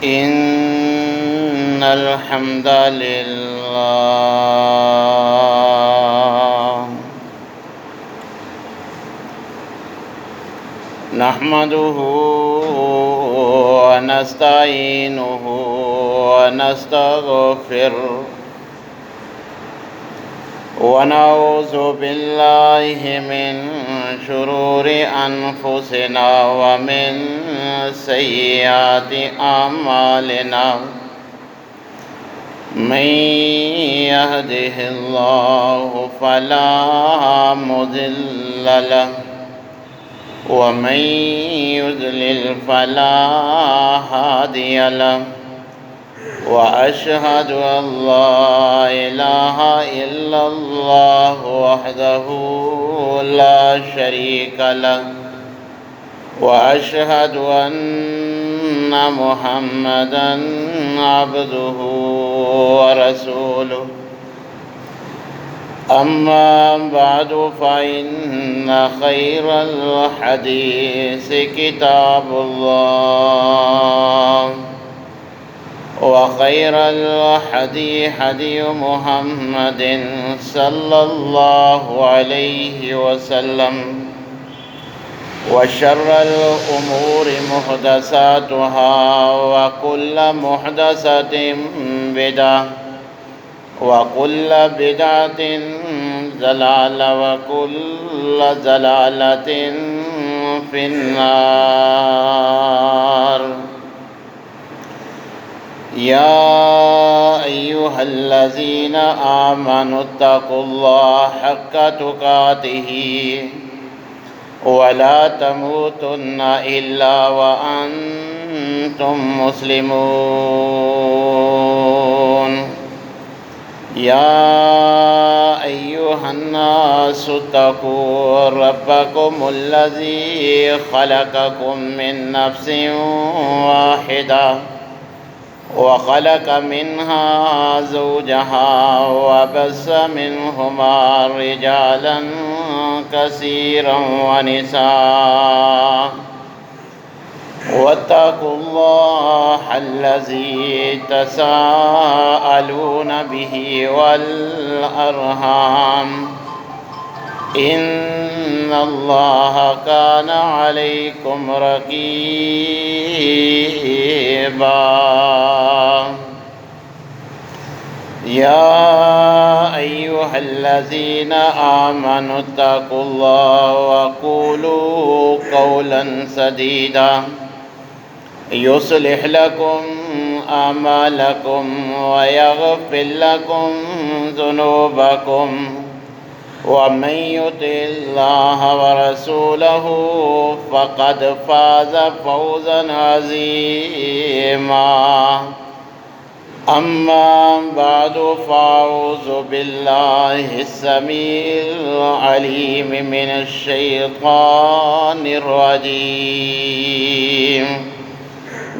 إن الحمد لله نحمده ونستعينه ونستغفره ونعوذ بالله من شرور أنفسنا ومن سيئات أعمالنا من يهده الله فلا مضل له ومن يضلل فلا هادي له وأشهد أن لا إله إلا الله وحده لا شريك له وأشهد أن محمدًا عبده ورسوله أما بعد فإن خير الحديث كتاب الله وخير الهدي هدي محمد صلى الله عليه وسلم وشر الأمور محدثاتها وكل محدثة بدعة وكل بدعة ضلالة وكل ضلالة في النار. يا أيها الذين آمنوا اتقوا الله حق تقاته ولا تموتن إلا وأنتم مسلمون. يا أيها الناس اتقوا ربكم الذي خلقكم من نفس واحدة وخلق منها زوجها وبث منهما رجالا كثيرا ونساء واتقوا الله الذي تساءلون به والأرحام إن الله كان عليكم رقيبا. يا أيها الذين آمنوا اتقوا الله وقولوا قولا سديدا يصلح لكم أعمالكم ويغفر لكم ذنوبكم ومن يطع الله ورسوله فقد فاز فوزا عظيما. أما بعد فأعوذ بالله السميع العليم من الشيطان الرجيم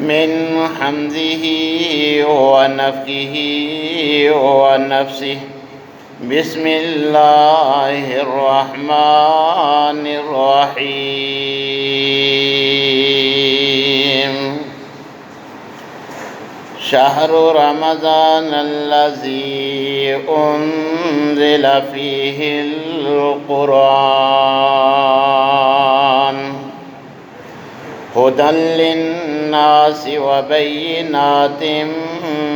من حمزه ونفخه ونفسه. بسم الله الرحمن الرحيم. شهر رمضان الذي أنزل فيه القرآن هدى للناس وبينات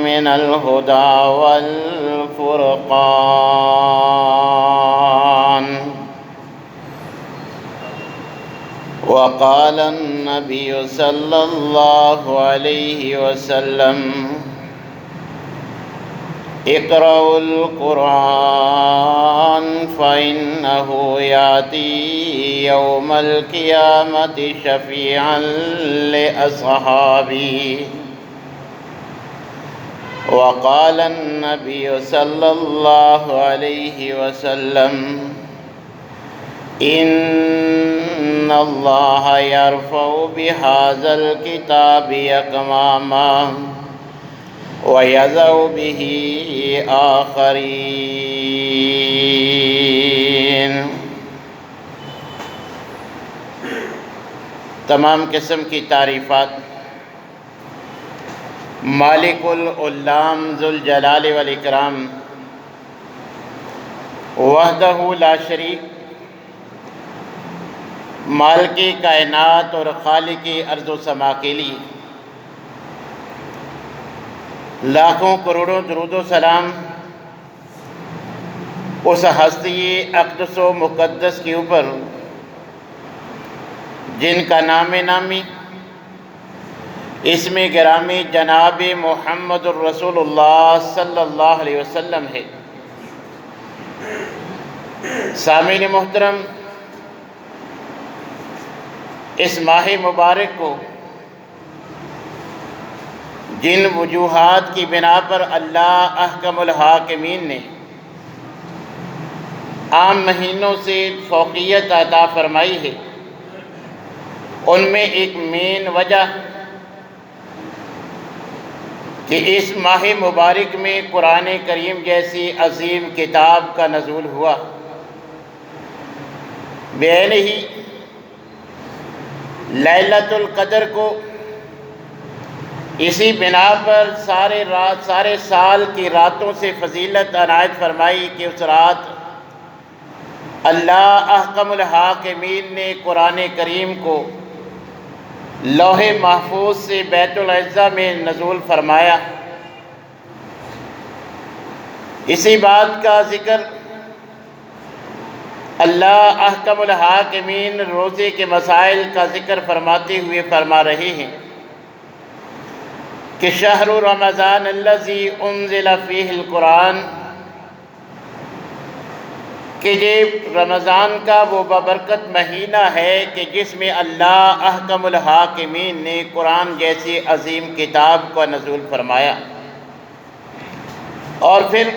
من الهدى والفرقان. وقال النبي صلى الله عليه وسلم اقرأوا القرآن فإنه يأتي يوم القيامة شفيعا لأصحابه. وقال النبي صلى الله عليه وسلم إن الله يرفع بهذا الكتاب أقواما ويذر به آخرین۔ تمام قسم کی تعریفات مالک العلام ذو الجلال والاکرام وحدہ لا شریک، مالک کائنات اور خالق ارض و سما کے لیے لاکھوں کروڑوں درود و سلام اس ہستی اقدس و مقدس کے اوپر جن کا نام نامی اسم گرامی جناب محمد الرسول اللہ صلی اللہ علیہ وسلم ہے۔ سامعین محترم، اس ماہ مبارک کو جن وجوہات کی بنا پر اللہ احکم الحاکمین نے عام مہینوں سے فوقیت عطا فرمائی ہے، ان میں ایک مین وجہ کہ اس ماہ مبارک میں قرآن کریم جیسی عظیم کتاب کا نزول ہوا۔ بعین ہی لیلۃ القدر کو اسی بنا پر سارے سال کی راتوں سے فضیلت عنایت فرمائی کہ اس رات اللہ احکم الحاکمین نے قرآن کریم کو لوح محفوظ سے بیت العزہ میں نزول فرمایا۔ اسی بات کا ذکر اللہ احکم الحاکمین روزے کے مسائل کا ذکر فرماتے ہوئے فرما رہے ہیں کہ شہر رمضان الذی انزل فیہ القرآن، کہ یہ رمضان کا وہ بابرکت مہینہ ہے کہ جس میں اللہ احکم الحاکمین نے قرآن جیسی عظیم کتاب کا نزول فرمایا۔ اور پھر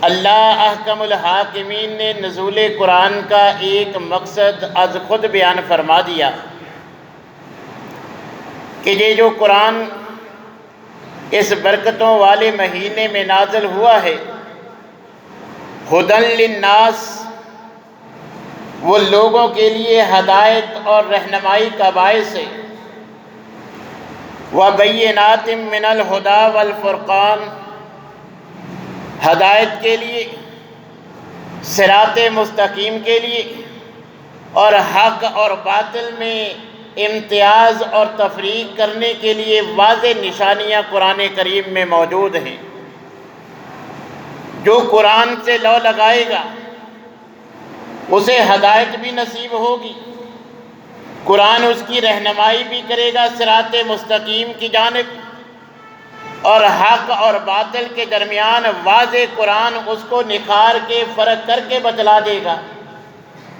اللہ احکم الحاکمین نے نزول قرآن کا ایک مقصد از خود بیان فرما دیا کہ یہ جو قرآن اس برکتوں والے مہینے میں نازل ہوا ہے، ہدی للناس، وہ لوگوں کے لیے ہدایت اور رہنمائی کا باعث ہے، وبینات من الہدی والفرقان، ہدایت کے لیے، صراط مستقیم کے لیے، اور حق اور باطل میں امتیاز اور تفریق کرنے کے لیے واضح نشانیاں قرآن کریم میں موجود ہیں۔ جو قرآن سے لو لگائے گا اسے ہدایت بھی نصیب ہوگی، قرآن اس کی رہنمائی بھی کرے گا صراط مستقیم کی جانب، اور حق اور باطل کے درمیان واضح قرآن اس کو نکھار کے فرق کر کے بتلا دے گا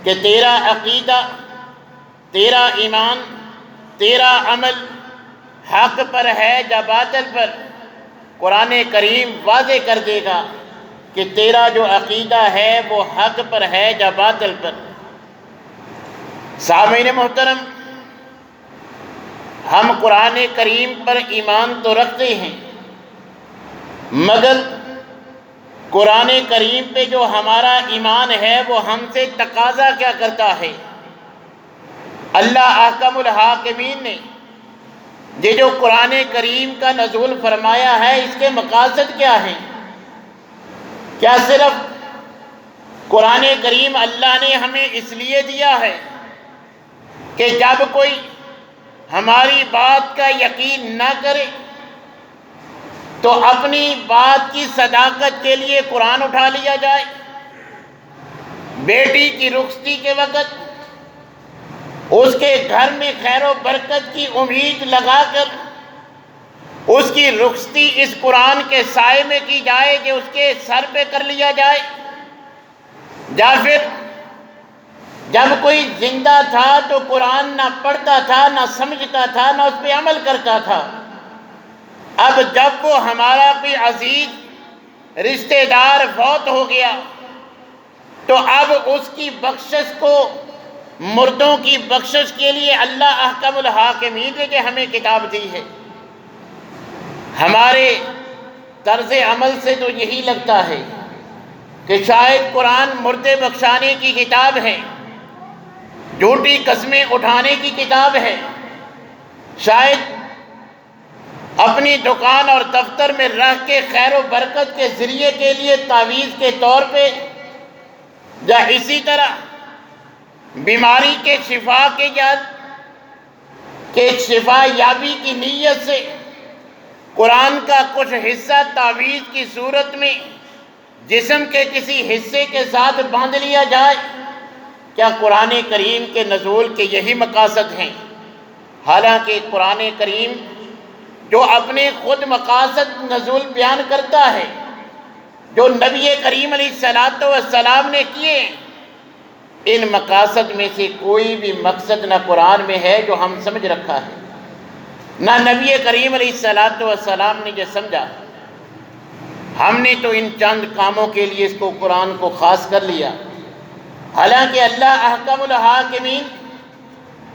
کہ تیرا عقیدہ، تیرا ایمان، تیرا عمل حق پر ہے یا باطل پر۔ قرآن کریم واضح کر دے گا کہ تیرا جو عقیدہ ہے وہ حق پر ہے یا باطل پر۔ سامعین محترم، ہم قرآن کریم پر ایمان تو رکھتے ہیں، مگر قرآن کریم پہ جو ہمارا ایمان ہے وہ ہم سے تقاضا کیا کرتا ہے؟ اللہ احکم الحاکمین نے یہ جو قرآن کریم کا نزول فرمایا ہے اس کے مقاصد کیا ہیں؟ کیا صرف قرآن کریم اللہ نے ہمیں اس لیے دیا ہے کہ جب کوئی ہماری بات کا یقین نہ کرے تو اپنی بات کی صداقت کے لیے قرآن اٹھا لیا جائے؟ بیٹی کی رخصتی کے وقت اس کے گھر میں خیر و برکت کی امید لگا کر اس کی رخصتی اس قرآن کے سائے میں کی جائے کہ اس کے سر پہ کر لیا جائے؟ یا پھر جب کوئی زندہ تھا تو قرآن نہ پڑھتا تھا، نہ سمجھتا تھا، نہ اس پہ عمل کرتا تھا، اب جب وہ ہمارا کوئی عزیز رشتہ دار فوت ہو گیا تو اب اس کی بخشش کو، مردوں کی بخشش کے لیے اللہ احکم الحاکمین نے جو ہمیں کتاب دی ہے، ہمارے طرز عمل سے تو یہی لگتا ہے کہ شاید قرآن مردے بخشانے کی کتاب ہے، جھوٹی قسمیں اٹھانے کی کتاب ہے، شاید اپنی دکان اور دفتر میں رکھ کے خیر و برکت کے ذریعے کے لیے تعویذ کے طور پہ، یا اسی طرح بیماری کے شفا کے شفا یابی کی نیت سے قرآن کا کچھ حصہ تعویذ کی صورت میں جسم کے کسی حصے کے ساتھ باندھ لیا جائے، کیا قرآن کریم کے نزول کے یہی مقاصد ہیں؟ حالانکہ قرآن کریم جو اپنے خود مقاصد نزول بیان کرتا ہے، جو نبی کریم علیہ السلام نے کیے، ان مقاصد میں سے کوئی بھی مقصد نہ قرآن میں ہے جو ہم سمجھ رکھا ہے، نہ نبی کریم علیہ السلام نے جو سمجھا۔ ہم نے تو ان چند کاموں کے لیے اس کو قرآن کو خاص کر لیا، حالانکہ اللہ احکم الحاکمین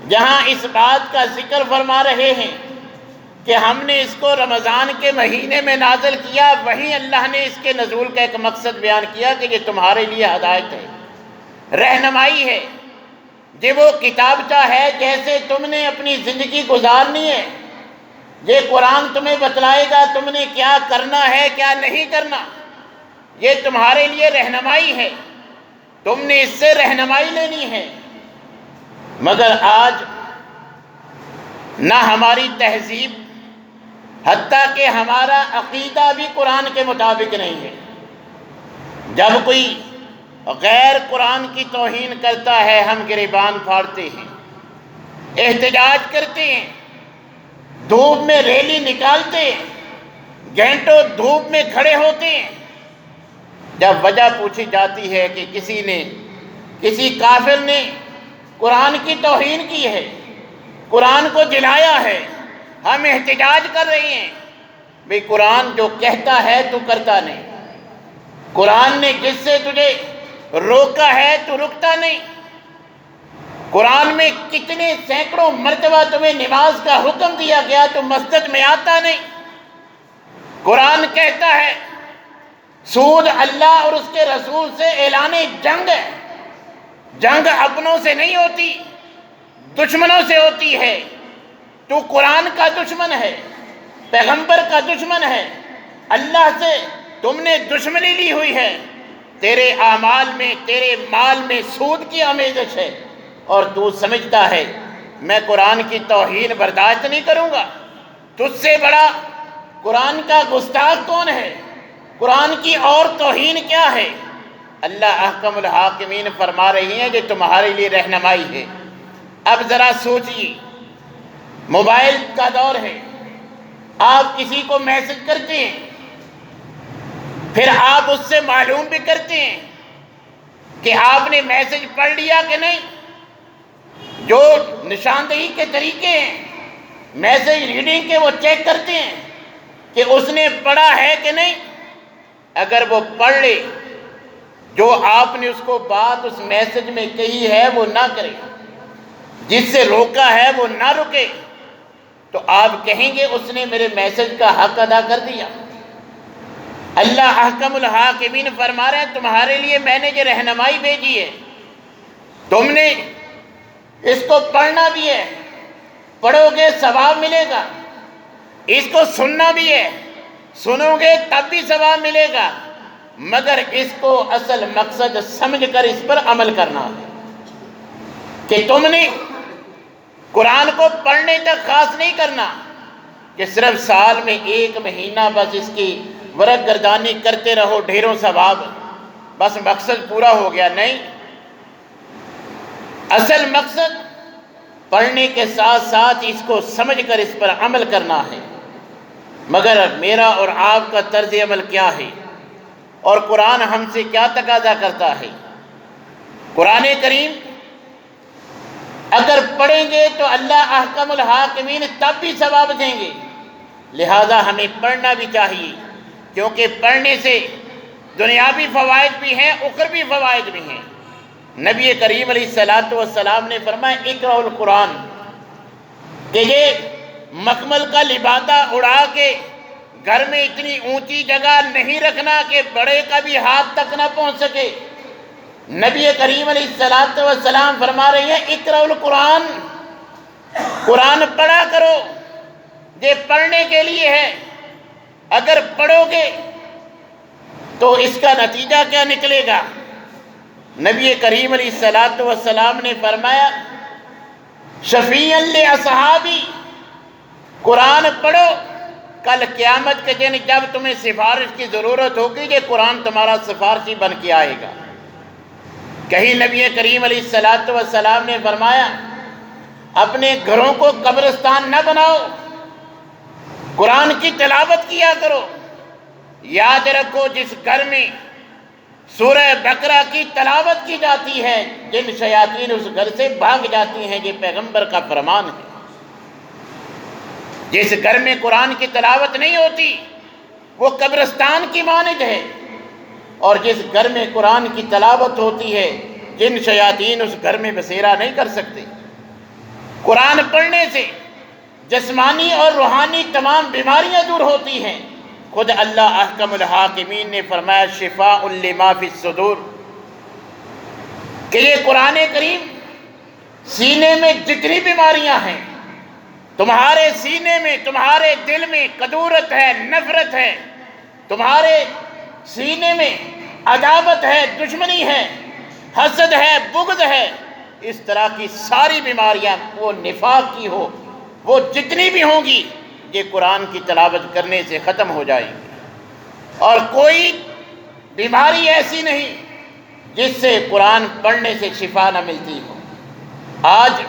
جہاں اس بات کا ذکر فرما رہے ہیں کہ ہم نے اس کو رمضان کے مہینے میں نازل کیا، وہیں اللہ نے اس کے نزول کا ایک مقصد بیان کیا کہ یہ تمہارے لیے ہدایت ہے، رہنمائی ہے، یہ وہ کتابچہ ہے جیسے تم نے اپنی زندگی گزارنی ہے، یہ قرآن تمہیں بتلائے گا تم نے کیا کرنا ہے کیا نہیں کرنا، یہ تمہارے لیے رہنمائی ہے، تم نے اس سے رہنمائی لینی ہے۔ مگر آج نہ ہماری تہذیب، حتیٰ کہ ہمارا عقیدہ بھی قرآن کے مطابق نہیں ہے۔ جب کوئی غیر قرآن کی توہین کرتا ہے ہم گریبان پھاڑتے ہیں، احتجاج کرتے ہیں، دھوپ میں ریلی نکالتے ہیں، گھنٹوں دھوپ میں کھڑے ہوتے ہیں۔ جب وجہ پوچھی جاتی ہے کہ کسی کافر نے قرآن کی توہین کی ہے، قرآن کو جلایا ہے، ہم احتجاج کر رہے ہیں، بھئی قرآن جو کہتا ہے تو کرتا نہیں، قرآن نے جس سے تجھے روکا ہے تو رکتا نہیں، قرآن میں کتنے سینکڑوں مرتبہ تمہیں نماز کا حکم دیا گیا تو مسجد میں آتا نہیں، قرآن کہتا ہے سود اللہ اور اس کے رسول سے اعلان جنگ ہے، جنگ اپنوں سے نہیں ہوتی، دشمنوں سے ہوتی ہے، تو قرآن کا دشمن ہے، پیغمبر کا دشمن ہے، اللہ سے تم نے دشمنی لی ہوئی ہے، تیرے اعمال میں تیرے مال میں سود کی آمیزش ہے، اور تو سمجھتا ہے میں قرآن کی توہین برداشت نہیں کروں گا۔ تجھ سے بڑا قرآن کا گستاخ کون ہے؟ قرآن کی اور توہین کیا ہے؟ اللہ احکم الحاکمین فرما رہی ہیں کہ تمہارے لیے رہنمائی ہے۔ اب ذرا سوچئے، موبائل کا دور ہے، آپ کسی کو میسج کرتے ہیں، پھر آپ اس سے معلوم بھی کرتے ہیں کہ آپ نے میسج پڑھ لیا کہ نہیں۔ جو نشاندہی کے طریقے ہیں میسج ریڈنگ کے، وہ چیک کرتے ہیں کہ اس نے پڑھا ہے کہ نہیں۔ اگر وہ پڑھ لے، جو آپ نے اس کو بات اس میسج میں کہی ہے وہ نہ کرے، جس سے روکا ہے وہ نہ رکے، تو آپ کہیں گے اس نے میرے میسج کا حق ادا کر دیا۔ اللہ احکم الحاکمین فرما رہے ہیں تمہارے لیے میں نے یہ رہنمائی بھیجی ہے، تم نے اس کو پڑھنا بھی ہے، پڑھو گے ثواب ملے گا، اس کو سننا بھی ہے، سنو گے تب بھی ثواب ملے گا، مگر اس کو اصل مقصد سمجھ کر اس پر عمل کرنا ہے کہ تم نے قرآن کو پڑھنے تک خاص نہیں کرنا کہ صرف سال میں 1 مہینہ بس اس کی ورق گردانی کرتے رہو ڈھیروں ثواب، بس مقصد پورا ہو گیا۔ نہیں، اصل مقصد پڑھنے کے ساتھ ساتھ اس کو سمجھ کر اس پر عمل کرنا ہے۔ مگر میرا اور آپ کا طرز عمل کیا ہے اور قرآن ہم سے کیا تقاضا کرتا ہے؟ قرآن کریم اگر پڑھیں گے تو اللہ احکم الحاکمین تب بھی ثواب دیں گے، لہذا ہمیں پڑھنا بھی چاہیے، کیونکہ پڑھنے سے دنیاوی فوائد بھی ہیں، اخروی فوائد بھی ہیں۔ نبی کریم علیہ السلام نے فرمایا اقرأ القرآن، کہ یہ مخمل کا لبادہ اڑا کے گھر میں اتنی اونچی جگہ نہیں رکھنا کہ بڑے کا بھی ہاتھ تک نہ پہنچ سکے۔ نبی کریم علیہ السلام فرما رہے ہیں اقرأ القرآن، قرآن پڑھا کرو، یہ پڑھنے کے لیے ہے، اگر پڑھو گے تو اس کا نتیجہ کیا نکلے گا؟ نبی کریم علیہ الصلوۃ والسلام نے فرمایا شفیعا لاصحابی، قرآن پڑھو، کل قیامت کے دن جب تمہیں سفارش کی ضرورت ہوگی یہ قرآن تمہارا سفارشی بن کے آئے گا۔ کہیں نبی کریم علیہ الصلوۃ والسلام نے فرمایا اپنے گھروں کو قبرستان نہ بناؤ، قرآن کی تلاوت کیا کرو۔ یاد رکھو جس گھر میں سورہ بقرہ کی تلاوت کی جاتی ہے جن شیاطین اس گھر سے بھاگ جاتی ہیں، یہ پیغمبر کا فرمان ہے۔ جس گھر میں قرآن کی تلاوت نہیں ہوتی وہ قبرستان کی مانند ہے، اور جس گھر میں قرآن کی تلاوت ہوتی ہے جن شیاطین اس گھر میں بسیرا نہیں کر سکتے۔ قرآن پڑھنے سے جسمانی اور روحانی تمام بیماریاں دور ہوتی ہیں۔ خود اللہ احکم الحاکمین نے فرمایا شفاء لما فی الصدور، کہ یہ قرآن کریم سینے میں جتنی بیماریاں ہیں، تمہارے سینے میں، تمہارے دل میں کدورت ہے، نفرت ہے، تمہارے سینے میں عداوت ہے، دشمنی ہے، حسد ہے، بغض ہے، اس طرح کی ساری بیماریاں، وہ نفاق کی ہو، وہ جتنی بھی ہوں گی، یہ قرآن کی تلاوت کرنے سے ختم ہو جائیں گی۔ اور کوئی بیماری ایسی نہیں جس سے قرآن پڑھنے سے شفا نہ ملتی ہو۔ آج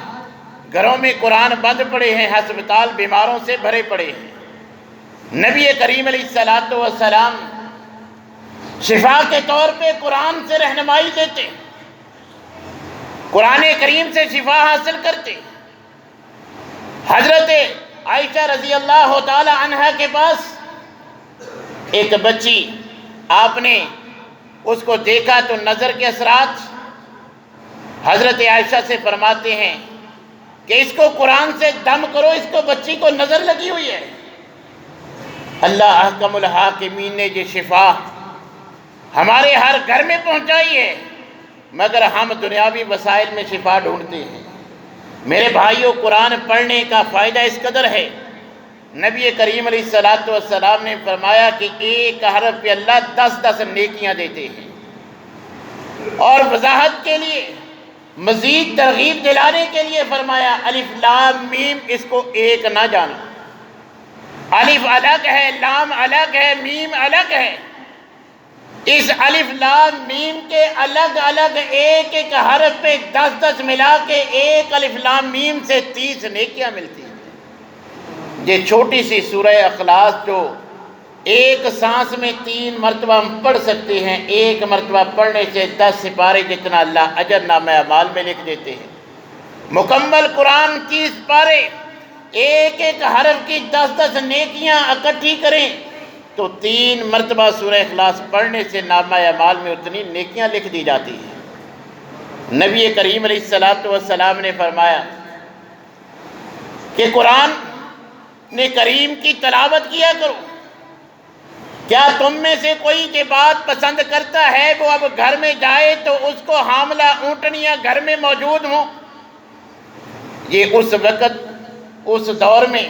گھروں میں قرآن بند پڑے ہیں، ہسپتال بیماروں سے بھرے پڑے ہیں۔ نبی کریم علیہ الصلوۃ والسلام شفا کے طور پہ قرآن سے رہنمائی دیتے، قرآن کریم سے شفا حاصل کرتے۔ حضرت عائشہ رضی اللہ تعالی عنہا کے پاس ایک بچی، آپ نے اس کو دیکھا تو نظر کے اثرات، حضرت عائشہ سے فرماتے ہیں کہ اس کو قرآن سے دم کرو، اس کو بچی کو نظر لگی ہوئی ہے۔ اللہ احکم الحاکمین نے یہ شفا ہمارے ہر گھر میں پہنچائی ہے، مگر ہم دنیاوی وسائل میں شفا ڈھونڈتے ہیں۔ میرے بھائیوں، قرآن پڑھنے کا فائدہ اس قدر ہے، نبی کریم علیہ الصلوۃ والسلام نے فرمایا کہ ایک حرف پہ اللہ 10 نیکیاں دیتے ہیں۔ اور وضاحت کے لیے، مزید ترغیب دلانے کے لیے فرمایا الف لام میم، اس کو ایک نہ جانو، الف الگ ہے، لام الگ ہے، میم الگ ہے۔ اس الف لام میم کے الگ الگ ایک ایک حرف پہ 10 ملا کے ایک الف لام میم سے 30 نیکیاں ملتی ہیں۔ یہ چھوٹی سی سورہ اخلاص جو ایک سانس میں 3 مرتبہ ہم پڑھ سکتے ہیں، ایک مرتبہ پڑھنے سے 10 سپارے جتنا اللہ اجر نامہ اعمال میں لکھ دیتے ہیں۔ مکمل قرآن 30 پارے، ایک ایک حرف کی 10 نیکیاں اکٹھی کریں تو 3 مرتبہ سورہ اخلاص پڑھنے سے نامہ اعمال میں اتنی نیکیاں لکھ دی جاتی ہیں۔ نبی کریم علیہ الصلوۃ والسلام نے فرمایا کہ قرآن نے کریم کی تلاوت کیا کرو۔ کیا تم میں سے کوئی یہ بات پسند کرتا ہے وہ اب گھر میں جائے تو اس کو حاملہ اونٹنیاں گھر میں موجود ہوں؟ یہ اس وقت، اس دور میں،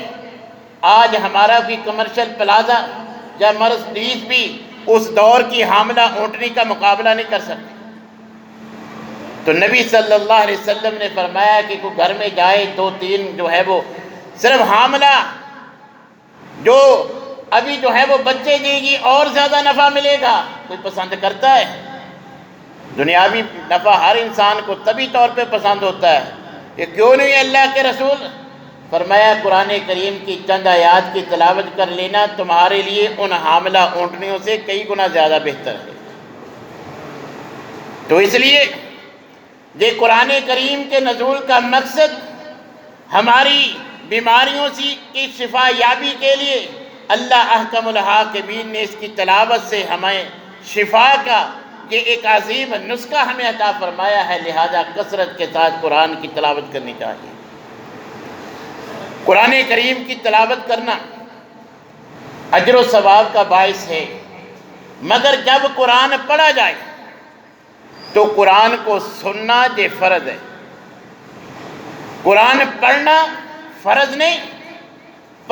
آج ہمارا بھی کمرشل پلازا یا مرسڈیز بھی اس دور کی حاملہ اونٹنی کا مقابلہ نہیں کر سکتے۔ تو نبی صلی اللہ علیہ وسلم نے فرمایا کہ کوئی گھر میں جائے 2-3 جو ہے وہ صرف حاملہ جو ابھی جو ہے وہ بچے دے گی اور زیادہ نفع ملے گا، کوئی پسند کرتا ہے؟ دنیاوی نفع ہر انسان کو طبی طور پہ پسند ہوتا ہے، کہ کیوں نہیں اللہ کے رسول؟ فرمایا قرآن کریم کی چند آیات کی تلاوت کر لینا تمہارے لیے ان حاملہ اونٹنیوں سے کئی گنا زیادہ بہتر ہے۔ تو اس لیے یہ قرآن کریم کے نزول کا مقصد ہماری بیماریوں کی شفا یابی کے لیے اللہ احکم الحاکمین نے اس کی تلاوت سے ہمیں شفا کا یہ ایک عظیم نسخہ ہمیں عطا فرمایا ہے، لہذا کثرت کے ساتھ قرآن کی تلاوت کرنی چاہیے۔ قرآن کریم کی تلاوت کرنا اجر و ثواب کا باعث ہے، مگر جب قرآن پڑھا جائے تو قرآن کو سننا یہ فرض ہے۔ قرآن پڑھنا فرض نہیں،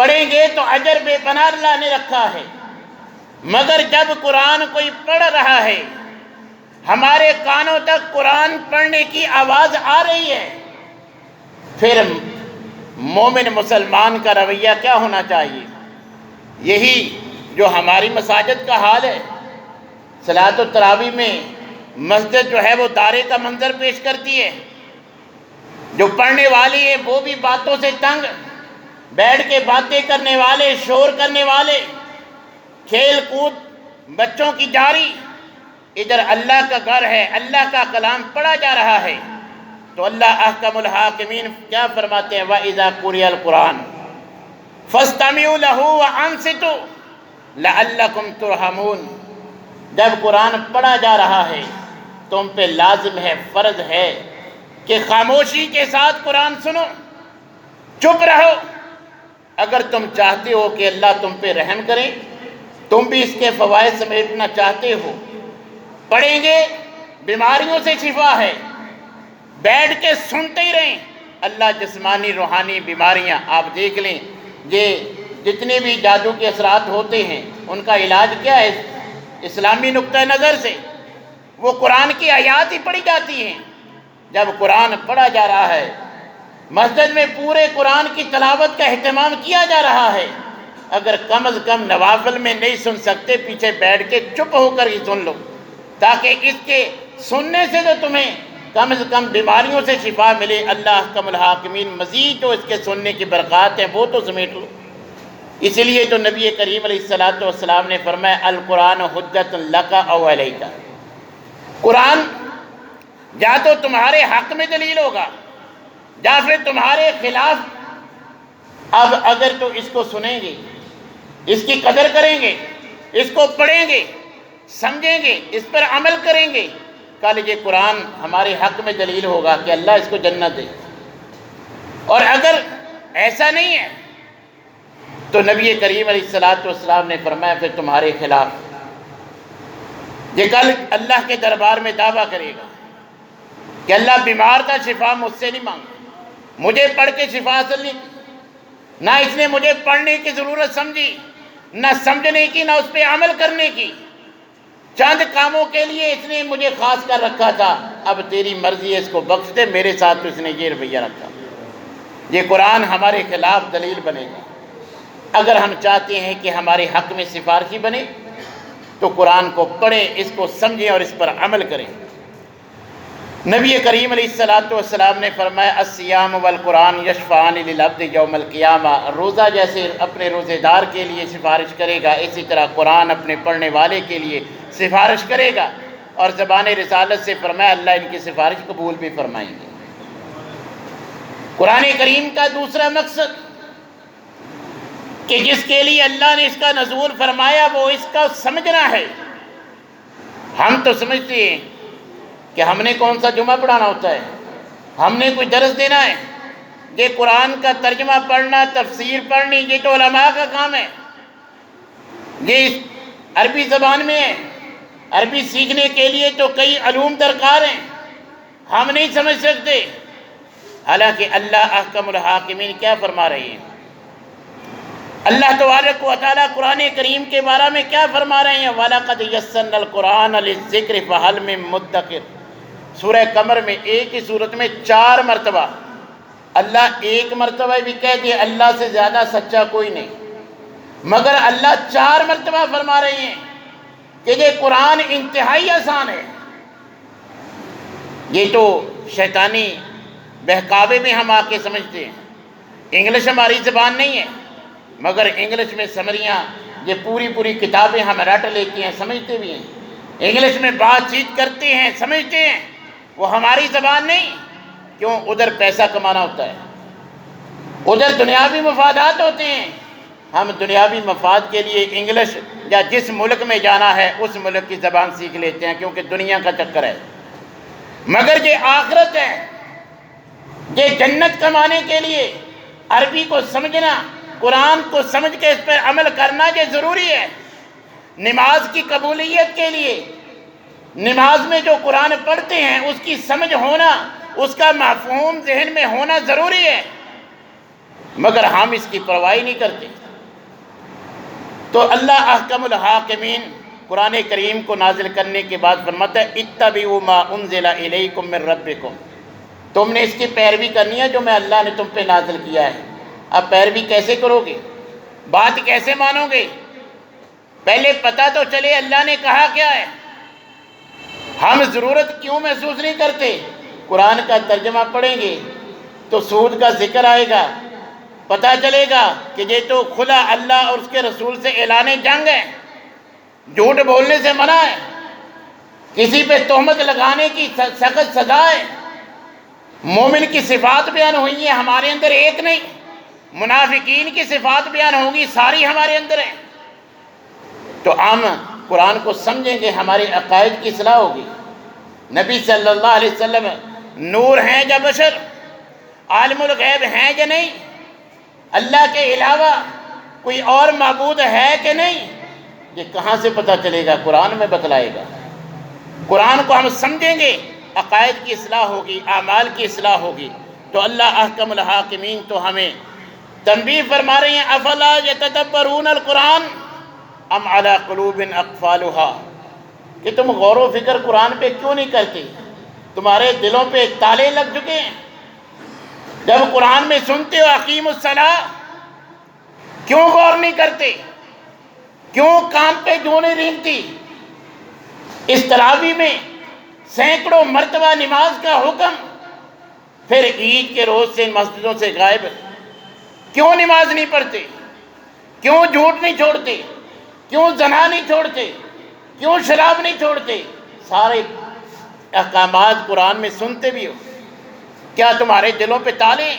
پڑھیں گے تو اجر بے پناہ اللہ نے رکھا ہے، مگر جب قرآن کوئی پڑھ رہا ہے، ہمارے کانوں تک قرآن پڑھنے کی آواز آ رہی ہے، پھر مومن مسلمان کا رویہ کیا ہونا چاہیے؟ یہی جو ہماری مساجد کا حال ہے۔ صلاۃ التراویح میں مسجد جو ہے وہ دارے کا منظر پیش کرتی ہے، جو پڑھنے والی ہیں وہ بھی باتوں سے تنگ، بیٹھ کے باتیں کرنے والے، شور کرنے والے، کھیل کود بچوں کی جاری، ادھر اللہ کا گھر ہے، اللہ کا کلام پڑھا جا رہا ہے۔ تو اللہ احکم الحاکمین کیا فرماتے ہیں؟ وَإِذَا قُرِئَ الْقُرْآنُ فَاسْتَمِعُوا لَهُ وَأَنصِتُوا لَعَلَّكُمْ تُرْحَمُونَ۔ جب قرآن پڑھا جا رہا ہے تم پہ لازم ہے، فرض ہے کہ خاموشی کے ساتھ قرآن سنو، چپ رہو۔ اگر تم چاہتے ہو کہ اللہ تم پہ رحم کرے، تم بھی اس کے فوائد سمیٹنا چاہتے ہو، پڑھیں گے، بیماریوں سے شفا ہے، بیٹھ کے سنتے ہی رہیں۔ اللہ جسمانی روحانی بیماریاں آپ دیکھ لیں، یہ جتنے بھی جادو کے اثرات ہوتے ہیں ان کا علاج کیا ہے؟ اسلامی نقطہ نظر سے وہ قرآن کی آیات ہی پڑھی جاتی ہیں۔ جب قرآن پڑھا جا رہا ہے، مسجد میں پورے قرآن کی تلاوت کا اہتمام کیا جا رہا ہے، اگر کم از کم نوافل میں نہیں سن سکتے، پیچھے بیٹھ کے چپ ہو کر ہی سن لو، تاکہ اس کے سننے سے تو تمہیں کم از کم بیماریوں سے شفا ملے۔ اللہ احکم الحاکمین مزید جو اس کے سننے کی برکات ہیں وہ تو سمیٹ لو۔ اس لیے تو نبی کریم علیہ الصلوۃ والسلام نے فرمایا القرآن حجت لک او علیک، قرآن یا تو تمہارے حق میں دلیل ہوگا یا پھر تمہارے خلاف۔ اب اگر تو اس کو سنیں گے، اس کی قدر کریں گے، اس کو پڑھیں گے، سمجھیں گے، اس پر عمل کریں گے، کل یہ قرآن ہمارے حق میں دلیل ہوگا کہ اللہ اس کو جنت دے۔ اور اگر ایسا نہیں ہے تو نبی کریم علیہ الصلوۃ والسلام نے فرمایا پھر تمہارے خلاف یہ کل اللہ کے دربار میں دعویٰ کرے گا کہ اللہ بیمار کا شفا مجھ سے نہیں مانگا، مجھے پڑھ کے شفا حاصل نہیں، نہ اس نے مجھے پڑھنے کی ضرورت سمجھی، نہ سمجھنے کی، نہ اس پہ عمل کرنے کی، چند کاموں کے لیے اس نے مجھے خاص کر رکھا تھا، اب تیری مرضی ہے اس کو بخش دے، میرے ساتھ تو اس نے یہ رویہ رکھا۔ یہ قرآن ہمارے خلاف دلیل بنے گا۔ اگر ہم چاہتے ہیں کہ ہمارے حق میں سفارشی بنے تو قرآن کو پڑھیں، اس کو سمجھیں اور اس پر عمل کریں۔ نبی کریم علیہ الصلوۃ والسلام نے فرمایا الصیام والقرآن یشفعان للعبد یوم القیامہ، روزہ جیسے اپنے روزے دار کے لیے سفارش کرے گا، اسی طرح قرآن اپنے پڑھنے والے کے لیے سفارش کرے گا، اور زبان رسالت سے فرمایا اللہ ان کی سفارش قبول بھی فرمائیں گے۔ قرآن کریم کا دوسرا مقصد کہ جس کے لیے اللہ نے اس کا نزول فرمایا وہ اس کا سمجھنا ہے۔ ہم تو سمجھتے ہیں کہ ہم نے کون سا جمعہ پڑھانا ہوتا ہے، ہم نے کوئی درس دینا ہے، یہ قرآن کا ترجمہ پڑھنا، تفسیر پڑھنی، یہ تو علماء کا کام ہے، یہ عربی زبان میں ہے، عربی سیکھنے کے لیے تو کئی علوم درکار ہیں، ہم نہیں سمجھ سکتے۔ حالانکہ اللہ احکم الحاکمین کیا فرما رہے ہیں؟ اللہ تبارک و تعالیٰ قرآن کریم کے بارے میں کیا فرما رہے ہیں؟ وَلَقَدْ يَسَّرْنَا الْقُرْآنَ لِلذِّكْرِ فَهَلْ مِن مُدَّكِرٍ۔ سورہ قمر میں ایک ہی صورت میں 4 مرتبہ اللہ ایک مرتبہ بھی کہتے ہیں اللہ سے زیادہ سچا کوئی نہیں، مگر اللہ 4 مرتبہ فرما رہے ہیں کہ یہ قرآن انتہائی آسان ہے۔ یہ تو شیطانی بہکاوے میں ہم آ کے سمجھتے ہیں، انگلش ہماری زبان نہیں ہے، مگر انگلش میں سمریاں، یہ پوری کتابیں ہم رٹ لیتے ہیں، سمجھتے بھی ہیں، انگلش میں بات چیت کرتے ہیں، سمجھتے ہیں، وہ ہماری زبان نہیں۔ کیوں؟ ادھر پیسہ کمانا ہوتا ہے، ادھر دنیاوی مفادات ہوتے ہیں، ہم دنیاوی مفاد کے لیے انگلش یا جس ملک میں جانا ہے اس ملک کی زبان سیکھ لیتے ہیں کیونکہ دنیا کا چکر ہے، مگر یہ آخرت ہے، یہ جنت کمانے کے لیے عربی کو سمجھنا، قرآن کو سمجھ کے اس پر عمل کرنا یہ ضروری ہے۔ نماز کی قبولیت کے لیے نماز میں جو قرآن پڑھتے ہیں اس کی سمجھ ہونا، اس کا مفہوم ذہن میں ہونا ضروری ہے۔ مگر ہم اس کی پرواہ نہیں کرتے۔ تو اللہ احکم الحاکمین قرآن کریم کو نازل کرنے کے بعد فرماتا ہے اتبعوا ما انزل الیکم من ربکم، تم نے اس کی پیروی کرنی ہے جو میں اللہ نے تم پہ نازل کیا ہے۔ اب پیروی کیسے کرو گے؟ بات کیسے مانو گے؟ پہلے پتہ تو چلے اللہ نے کہا کیا ہے۔ ہم ضرورت کیوں محسوس نہیں کرتے؟ قرآن کا ترجمہ پڑھیں گے تو سود کا ذکر آئے گا، پتہ چلے گا کہ یہ تو کھلا اللہ اور اس کے رسول سے اعلان جنگ ہے، جھوٹ بولنے سے منع ہے، کسی پہ تہمت لگانے کی سخت سزا ہے۔ مومن کی صفات بیان ہوئی ہیں، ہمارے اندر ایک نہیں، منافقین کی صفات بیان ہوگی، ساری ہمارے اندر ہیں۔ تو ہم قرآن کو سمجھیں گے، ہمارے عقائد کی اصلاح ہوگی۔ نبی صلی اللہ علیہ وسلم نور ہیں یا بشر؟ عالم الغیب ہیں یا نہیں؟ اللہ کے علاوہ کوئی اور معبود ہے کہ نہیں؟ یہ کہاں سے پتہ چلے گا؟ قرآن میں بتلائے گا۔ قرآن کو ہم سمجھیں گے، عقائد کی اصلاح ہوگی، اعمال کی اصلاح ہوگی۔ تو اللہ احکم الحاکمین تو ہمیں تنبیہ فرما رہے ہیں افلا یتدبرون القرآن ام علی قلوب اقفالها، کہ تم غور و فکر قرآن پہ کیوں نہیں کرتے؟ تمہارے دلوں پہ تالے لگ چکے ہیں؟ جب قرآن میں سنتے ہو اقیم الصلاۃ، کیوں غور نہیں کرتے؟ کیوں کان پہ جوں نہیں رینگتی؟ اس تراویح میں سینکڑوں مرتبہ نماز کا حکم، پھر عید کے روز سے مسجدوں سے غائب، کیوں نماز نہیں پڑھتے؟ کیوں جھوٹ نہیں چھوڑتے؟ کیوں زنا نہیں چھوڑتے؟ کیوں شراب نہیں چھوڑتے؟ سارے احکامات قرآن میں سنتے بھی ہو، کیا تمہارے دلوں پہ تالے ہیں؟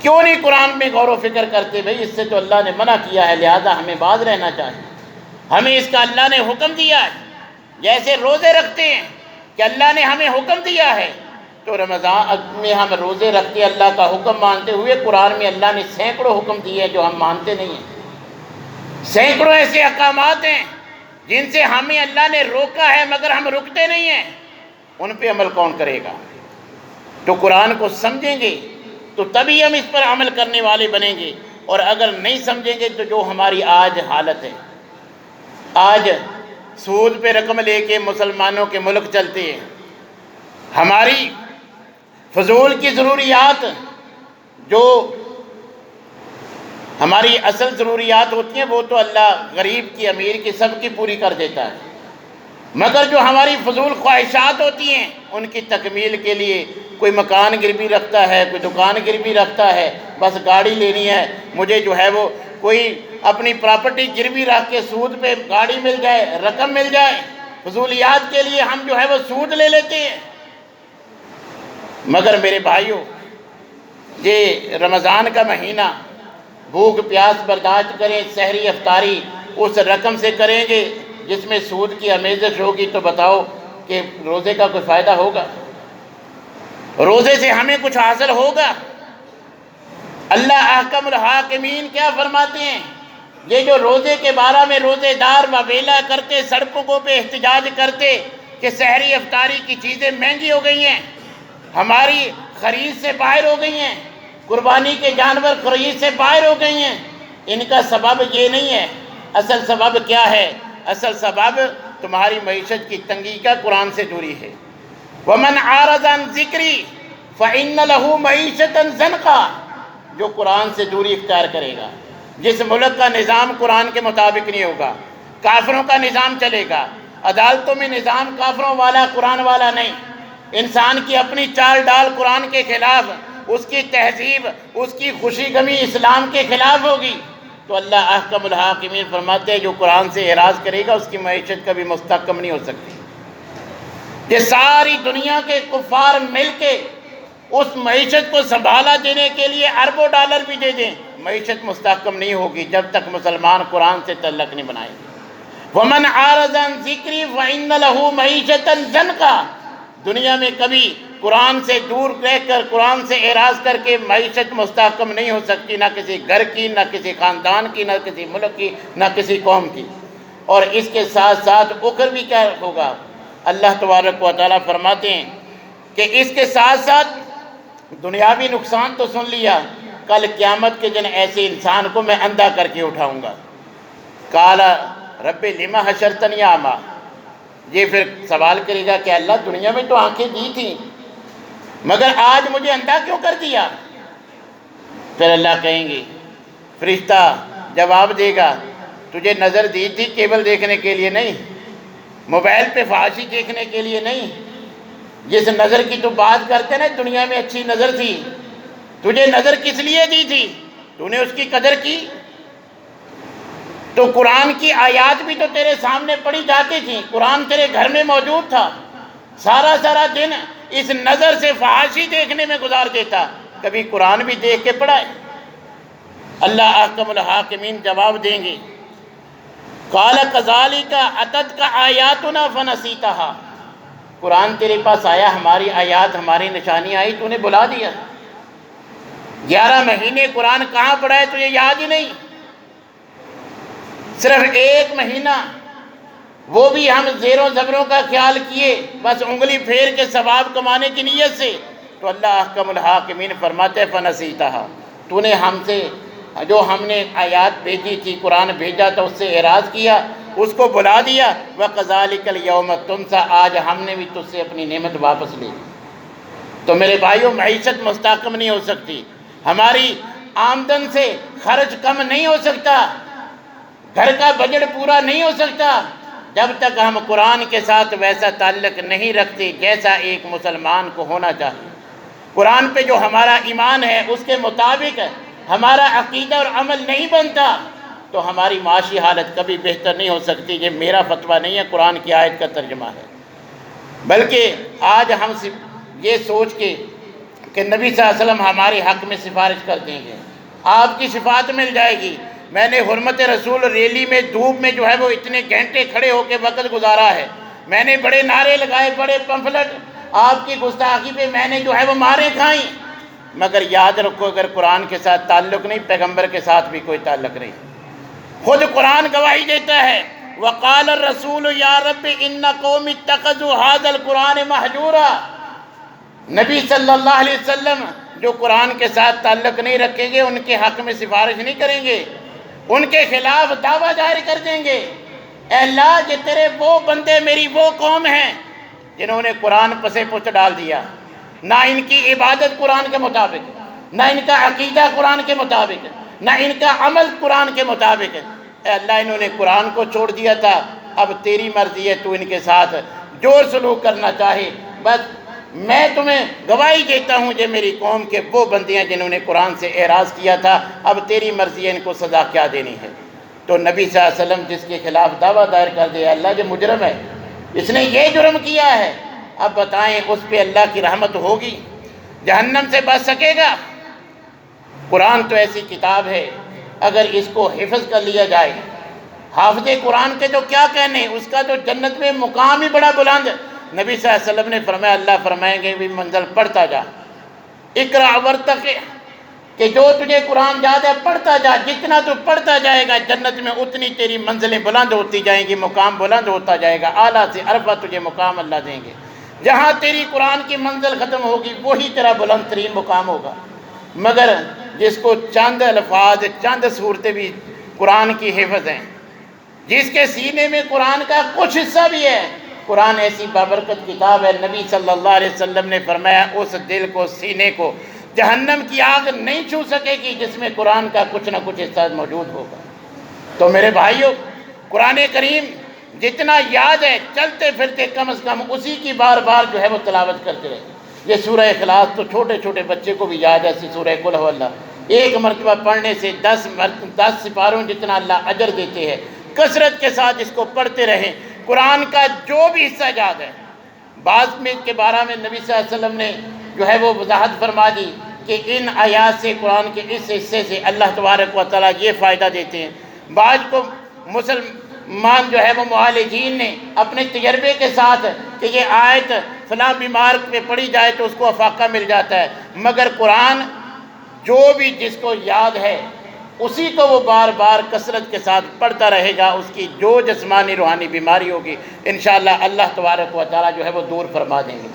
کیوں نہیں قرآن میں غور و فکر کرتے؟ بھئی اس سے تو اللہ نے منع کیا ہے، لہذا ہمیں باز رہنا چاہیے۔ ہمیں اس کا اللہ نے حکم دیا ہے، جیسے روزے رکھتے ہیں کہ اللہ نے ہمیں حکم دیا ہے، تو رمضان میں ہم روزے رکھتے اللہ کا حکم مانتے ہوئے، قرآن میں اللہ نے سینکڑوں حکم دیے جو ہم مانتے نہیں ہیں۔ سینکڑوں ایسے احکامات ہیں جن سے ہمیں اللہ نے روکا ہے مگر ہم رکتے نہیں ہیں، ان پہ عمل کون کرے گا؟ تو قرآن کو سمجھیں گے تو تبھی ہم اس پر عمل کرنے والے بنیں گے، اور اگر نہیں سمجھیں گے تو جو ہماری آج حالت ہے، آج سود پہ رقم لے کے مسلمانوں کے ملک چلتے ہیں، ہماری فضول کی ضروریات جو ہماری اصل ضروریات ہوتی ہیں وہ تو اللہ غریب کی امیر کی سب کی پوری کر دیتا ہے، مگر جو ہماری فضول خواہشات ہوتی ہیں ان کی تکمیل کے لیے کوئی مکان گروی رکھتا ہے، کوئی دکان گروی رکھتا ہے، بس گاڑی لینی ہے مجھے، جو ہے وہ کوئی اپنی پراپرٹی گروی رکھ کے سود پہ گاڑی مل جائے، رقم مل جائے، فضولیات کے لیے ہم جو ہے وہ سود لے لیتے ہیں۔ مگر میرے بھائیوں، یہ رمضان کا مہینہ، بھوک پیاس برداشت کریں، سحری افطاری اس رقم سے کریں گے جس میں سود کی آمیزش ہوگی، تو بتاؤ کہ روزے کا کوئی فائدہ ہوگا؟ روزے سے ہمیں کچھ حاصل ہوگا؟ اللہ احکم الحاکمین کیا فرماتے ہیں؟ یہ جو روزے کے بارے میں روزے دار ویلا کرتے، سڑکوں پہ احتجاج کرتے کہ سحری افطاری کی چیزیں مہنگی ہو گئی ہیں، ہماری خرید سے باہر ہو گئی ہیں، قربانی کے جانور خرید سے باہر ہو گئی ہیں، ان کا سبب یہ نہیں ہے۔ اصل سبب کیا ہے؟ اصل سبب تمہاری معیشت کی تنگی کا قرآن سے دوری ہے۔ وَمَنْ عَارَضَ عَنْ ذِكْرِي فَإِنَّ لَهُ مَعِيشَةً ضَنْكًا، جو قرآن سے دوری اختیار کرے گا، جس ملک کا نظام قرآن کے مطابق نہیں ہوگا، کافروں کا نظام چلے گا، عدالتوں میں نظام کافروں والا قرآن والا نہیں، انسان کی اپنی چال ڈال قرآن کے خلاف، اس کی تہذیب، اس کی خوشی غمی اسلام کے خلاف ہوگی، تو اللہ احکم الحاکمین فرماتے ہیں جو قرآن سے اعراض کرے گا اس کی معیشت کبھی مستحکم نہیں ہو سکتی۔ یہ ساری دنیا کے کفار مل کے اس معیشت کو سنبھالا دینے کے لیے اربوں ڈالر بھی دے دیں، معیشت مستحکم نہیں ہوگی جب تک مسلمان قرآن سے تعلق نہیں بنائیں گے۔ وَمَنْ عَارَضَ عَنْ ذِكْرِي فَإِنَّ لَهُ مَعِيشَةً ضَنْكًا، دنیا میں کبھی قرآن سے دور رہ کر، قرآن سے اعراض کر کے معیشت مستحکم نہیں ہو سکتی، نہ کسی گھر کی، نہ کسی خاندان کی، نہ کسی ملک کی، نہ کسی قوم کی۔ اور اس کے ساتھ ساتھ اخروی کیا ہوگا؟ اللہ تبارک و تعالیٰ فرماتے ہیں کہ اس کے ساتھ ساتھ دنیاوی نقصان تو سن لیا، کل قیامت کے دن ایسے انسان کو میں اندھا کر کے اٹھاؤں گا۔ قال رب لما حشرتنی اعمیٰ، یہ پھر سوال کرے گا کہ اللہ دنیا میں تو آنکھیں دی تھیں مگر آج مجھے اندھا کیوں کر دیا؟ پھر اللہ کہیں گے، فرشتہ جواب دے گا تجھے نظر دی تھی کیبل دیکھنے کے لیے نہیں، موبائل پہ فحاشی دیکھنے کے لیے نہیں، جس نظر کی تو بات کرتے نا دنیا میں اچھی نظر تھی، تجھے نظر کس لیے دی تھی؟ تو نے اس کی قدر کی؟ تو قرآن کی آیات بھی تو تیرے سامنے پڑھی جاتی تھیں، قرآن تیرے گھر میں موجود تھا، سارا دن اس نظر سے فحاشی دیکھنے میں گزار دیتا، کبھی قرآن بھی دیکھ کے پڑھا ہے؟ اللہ احکم الحاکمین جواب دیں گے، قال کذالک اتتک آیاتنا فنسیتھا، قرآن تیرے پاس آیا، ہماری آیات ہماری نشانی آئی، تو نے بلا دیا۔ 11 مہینے قرآن کہاں پڑھا ہے تجھے یاد ہی نہیں، صرف 1 مہینہ وہ بھی ہم زیروں زبروں کا خیال کیے، بس انگلی پھیر کے ثواب کمانے کی نیت سے، تو اللہ احکم الحاکمین فرماتے فنسیتھا، تو نے ہم سے جو ہم نے آیات بھیجی تھی، قرآن بھیجا تھا، اس سے اعراض کیا، اس کو بلا دیا، وَقَذَلِكَ الْيَوْمَ تُنْسَىٰ، آج ہم نے بھی تجھ سے اپنی نعمت واپس لی۔ تو میرے بھائیوں، معیشت مستحکم نہیں ہو سکتی، ہماری آمدن سے خرچ کم نہیں ہو سکتا، گھر کا بجٹ پورا نہیں ہو سکتا جب تک ہم قرآن کے ساتھ ویسا تعلق نہیں رکھتے جیسا ایک مسلمان کو ہونا چاہیے۔ قرآن پہ جو ہمارا ایمان ہے اس کے مطابق ہمارا عقیدہ اور عمل نہیں بنتا تو ہماری معاشی حالت کبھی بہتر نہیں ہو سکتی۔ یہ میرا فتویٰ نہیں ہے، قرآن کی آیت کا ترجمہ ہے، بلکہ آج ہم یہ سوچ کے کہ نبی صلی اللہ علیہ وسلم ہمارے حق میں سفارش کر دیں گے، آپ کی شفاعت مل جائے گی۔ میں نے حرمت رسول ریلی میں دھوپ میں جو ہے وہ اتنے گھنٹے کھڑے ہو کے وقت گزارا ہے، میں نے بڑے نعرے لگائے، بڑے پمفلٹ آپ کی گستاخی پہ میں نے جو ہے وہ مارے کھائیں، مگر یاد رکھو اگر قرآن کے ساتھ تعلق نہیں، پیغمبر کے ساتھ بھی کوئی تعلق نہیں۔ خود قرآن گواہی دیتا ہے، وقال الرسول یا رب ان قوم اتخذوا هذا القرآن مہجورا، نبی صلی اللہ علیہ وسلم جو قرآن کے ساتھ تعلق نہیں رکھیں گے ان کے حق میں سفارش نہیں کریں گے، ان کے خلاف دعویٰ ظاہر کر دیں گے۔ اے اللہ، یہ تیرے وہ بندے، میری وہ قوم ہیں جنہوں نے قرآن پسے پچ ڈال دیا، نہ ان کی عبادت قرآن کے مطابق، نہ ان کا عقیدہ قرآن کے مطابق، نہ ان کا عمل قرآن کے مطابق۔ اے اللہ، انہوں نے قرآن کو چھوڑ دیا تھا، اب تیری مرضی ہے، تو ان کے ساتھ جو سلوک کرنا چاہے، بس میں تمہیں گواہی دیتا ہوں یہ میری قوم کے وہ بندے ہیں جنہوں نے قرآن سے اعراض کیا تھا، اب تیری مرضی ہے ان کو سزا کیا دینی ہے۔ تو نبی صلی اللہ علیہ وسلم جس کے خلاف دعویٰ دائر کر دے، اللہ جو مجرم ہے، اس نے یہ جرم کیا ہے، اب بتائیں اس پہ اللہ کی رحمت ہوگی؟ جہنم سے بچ سکے گا؟ قرآن تو ایسی کتاب ہے، اگر اس کو حفظ کر لیا جائے، حافظ قرآن کے تو کیا کہنے، اس کا تو جنت میں مقام ہی بڑا بلند ہے۔ نبی صلی اللہ علیہ وسلم نے فرمایا، اللہ فرمائیں گے بھی منزل پڑھتا جا، اقرأ ورتقِ، کہ جو تجھے قرآن یاد ہے پڑھتا جا، جتنا تو پڑھتا جائے گا جنت میں اتنی تیری منزلیں بلند ہوتی جائیں گی، مقام بلند ہوتا جائے گا، اعلیٰ سے عرفہ تجھے مقام اللہ دیں گے۔ جہاں تیری قرآن کی منزل ختم ہوگی وہی تیرا بلند ترین مقام ہوگا۔ مگر جس کو چند الفاظ، چند صورتیں بھی قرآن کی حفظ ہیں، جس کے سینے میں قرآن کا کچھ حصہ بھی ہے، قرآن ایسی بابرکت کتاب ہے، نبی صلی اللہ علیہ وسلم نے فرمایا اس دل کو، سینے کو جہنم کی آگ نہیں چھو سکے گی جس میں قرآن کا کچھ نہ کچھ حصہ موجود ہوگا۔ تو میرے بھائیوں، قرآن کریم جتنا یاد ہے، چلتے پھرتے کم از کم اسی کی بار بار جو ہے وہ تلاوت کرتے رہے۔ یہ سورہ اخلاص تو چھوٹے چھوٹے بچے کو بھی یاد ہے، سورہ قل هو اللہ، ایک مرتبہ پڑھنے سے 10 سپاروں جتنا اللہ اجر دیتے ہیں۔ کثرت کے ساتھ اس کو پڑھتے رہیں، قرآن کا جو بھی حصہ یاد ہے۔ بعض میں کے بارے میں نبی صلی اللہ علیہ وسلم نے جو ہے وہ وضاحت فرما دی کہ ان آیات سے، قرآن کے اس حصے سے اللہ تبارک و تعالیٰ یہ فائدہ دیتے ہیں۔ بعض کو مسلمان جو ہے وہ معالجین نے اپنے تجربے کے ساتھ کہ یہ آیت فلاں بیمار پہ پڑھی جائے تو اس کو افاقہ مل جاتا ہے، مگر قرآن جو بھی جس کو یاد ہے اسی کو وہ بار بار کثرت کے ساتھ پڑھتا رہے گا، اس کی جو جسمانی روحانی بیماری ہوگی انشاءاللہ اللہ تبارک و تعالیٰ جو ہے وہ دور فرما دیں گے۔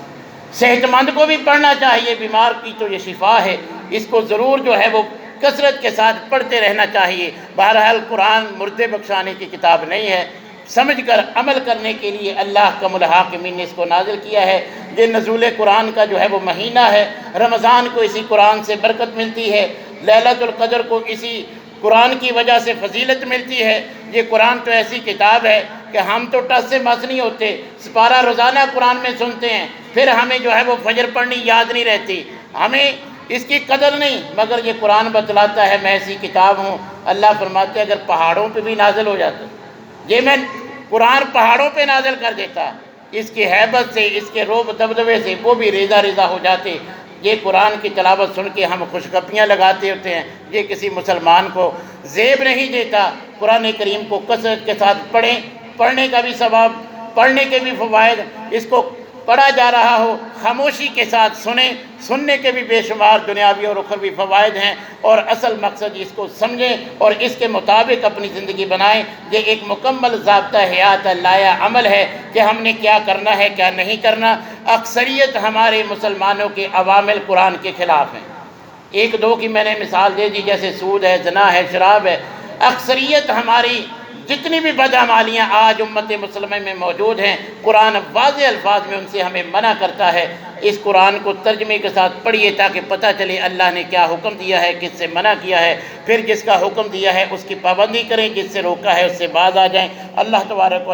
صحت مند کو بھی پڑھنا چاہیے، بیمار کی تو یہ شفا ہے، اس کو ضرور جو ہے وہ کثرت کے ساتھ پڑھتے رہنا چاہیے۔ بہرحال قرآن مردے بخشانے کی کتاب نہیں ہے، سمجھ کر عمل کرنے کے لیے اللہ کا الحاکمین نے اس کو نازل کیا ہے۔ یہ نزول قرآن کا جو ہے وہ مہینہ ہے، رمضان کو اسی قرآن سے برکت ملتی ہے، لیلۃ القدر کو اسی قرآن کی وجہ سے فضیلت ملتی ہے۔ یہ قرآن تو ایسی کتاب ہے کہ ہم تو ٹس سے مس نہیں ہوتے، سپارہ روزانہ قرآن میں سنتے ہیں، پھر ہمیں جو ہے وہ فجر پڑھنی یاد نہیں رہتی، ہمیں اس کی قدر نہیں، مگر یہ قرآن بتلاتا ہے میں ایسی کتاب ہوں۔ اللہ فرماتے ہیں اگر پہاڑوں پہ بھی نازل ہو جاتا، یہ میں قرآن پہاڑوں پہ نازل کر دیتا، اس کی ہیبت سے، اس کے روب دبدبے سے وہ بھی ریزہ ریزہ ہو جاتے۔ یہ قرآن کی تلاوت سن کے ہم خوشگپیاں لگاتے ہوتے ہیں، یہ کسی مسلمان کو زیب نہیں دیتا۔ قرآن کریم کو کثرت کے ساتھ پڑھیں، پڑھنے کا بھی ثواب، پڑھنے کے بھی فوائد، اس کو پڑھا جا رہا ہو خاموشی کے ساتھ سنیں، سننے کے بھی بے شمار دنیاوی اور اخروی فوائد ہیں، اور اصل مقصد اس کو سمجھیں اور اس کے مطابق اپنی زندگی بنائیں۔ یہ ایک مکمل ضابطہ حیات لایا عمل ہے کہ ہم نے کیا کرنا ہے کیا نہیں کرنا۔ اکثریت ہمارے مسلمانوں کے عوامل قرآن کے خلاف ہیں، ایک دو کی میں نے مثال دے دی، جیسے سود ہے، زنا ہے، شراب ہے۔ اکثریت ہماری جتنی بھی بدعمالیاں آج امت مسلمہ میں موجود ہیں، قرآن واضح الفاظ میں ان سے ہمیں منع کرتا ہے۔ اس قرآن کو ترجمے کے ساتھ پڑھیے تاکہ پتہ چلے اللہ نے کیا حکم دیا ہے، کس سے منع کیا ہے، پھر جس کا حکم دیا ہے اس کی پابندی کریں، جس سے روکا ہے اس سے باز آ جائیں۔ اللہ تبارک و